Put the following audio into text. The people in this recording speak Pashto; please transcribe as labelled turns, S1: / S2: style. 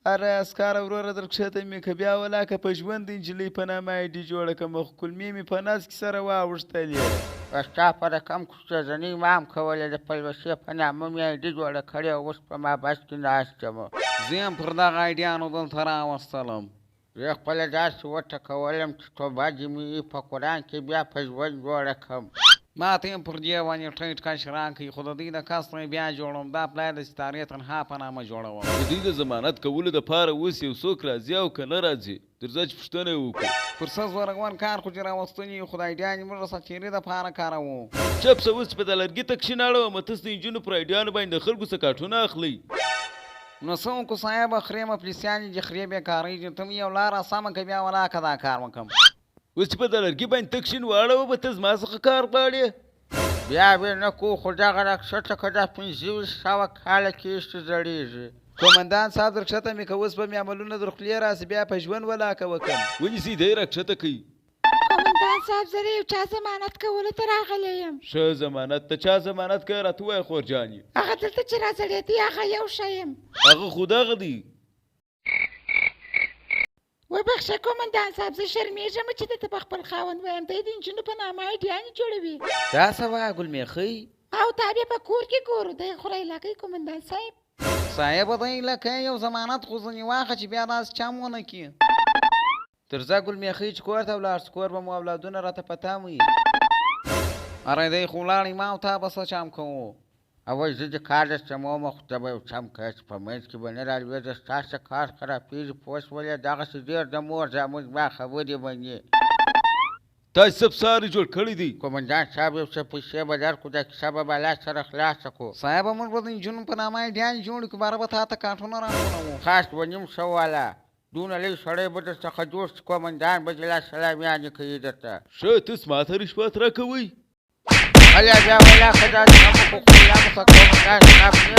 S1: اره اسکاره وروره درکښته مې که بیا ولاکه په ژوند د نجلۍ په نامه آیډي جوړه کړم خو کلمې مې په ناز کې سره واوښتلې.
S2: ستا په رقم کوڅېزنۍ ما هم کولې، د پلوشې په نامه مې آیډي جوړه کړې او اوس په ما بس کې ناست یم.
S3: زه یم پر دغه آیډیانو دلته راوستلم.
S2: زه خپله داسې وټکولم چې توبه دې مې په قرآن کې بیا په ژوند جوړه کړم.
S3: ما ته یم پر دې باندې ټیټ کش راکړئ، خو د دوی د کس نه بیا جوړوم. دا پلار د ستارې تنها په نامه جوړوم.
S1: د دوی د ضمانت کولو دپاره اوس یو څوک راځي او که نه راځي تر ځه چې پوښتنه یې وکړو.
S3: پر څه زورګون کار خو چې راوستني یو، خو د آیډیانې موږ د سفیرې دپاره کاروو.
S1: چپ شه اوس په د لرګي تکشین اړومه، تاسو د نجونو پر آیډیانو باندې د خلکو څه کاټونه اخلئ.
S3: نو څه وکړو صاحبه، خرې مفلسیانې دي، خرې بېکارۍ دي. ته مې یو لاره سمه که بیا ولاکه دا کار وکړم.
S1: اوس چې په د لرګي باندې تکشین واړوه به ته زما څخه کار غواړې.
S2: بیا به نه کوو، خو دغه رخصته که دا 1500 کاله کېږي زړېږي.
S1: قومندان صاحب درکښته مې که اوس به مې عملونه در خولې راسي بیا په ژوند ولاکه وکړم. ونیسئ دی راکښته کوي.
S4: قومندان صاحب زه د یو چا ضمانت کولو ته راغلی یم.
S1: ښه ضمانت د چا ضمانت کوې راته ووایه خور جانې.
S4: هغه دلته چې راځړېدی هغه یو ښه یم.
S1: هغه خو دغه دی.
S4: وبخښه قومندان صاحب، زه شرمېږم چې درته په خپل خاوند وایم. دی د نجونو په نامه آیډیانې جوړوي.
S1: دا څه وایه ګلمېخۍ؟
S4: او تا بیا په کور کې ګورو. دی خورئ لکۍ قومندان صاحب.
S3: صاحبه دی لکه یو ضمانت خو ځنې واخه چې بیا داسې چم ونه کړي.
S1: تر ځه ګلمېخۍ چې کور ته ولاړ کور به مو اولادونه راته په تام وي.
S3: اره دی خو ولاړې ما او تا به څه چم کوو.
S2: اوی زه د کار د سمومه، خو ته به یو چم کوې چې په منځ کې به نه رالوېږه. ستاسې کار خرابېږي پوه شولې. دغسې ډېر د مور زامن زما خبرې منې.
S1: تاسې څه فسار جوړ کړی دی؟
S2: قومندان صاحب یو څه پیسې به درکړو، دا کیسه به بلا سره خلاصه کړو.
S3: صاحبه موږ به د نجونو په نامه آیډیانې جوړې کړو، باره به تا ته کاټونه راټولوو.
S2: خاص به نیم څه واله دونه لږ سړی به درڅخه جوړ شي. قومندان به جلا سلامیانې کوي درته.
S1: ښه تاسو ماته رشوت راکوئ.
S2: هلیا بیا ولاکه دا د همو خو خلامو که قومندان صاحب نه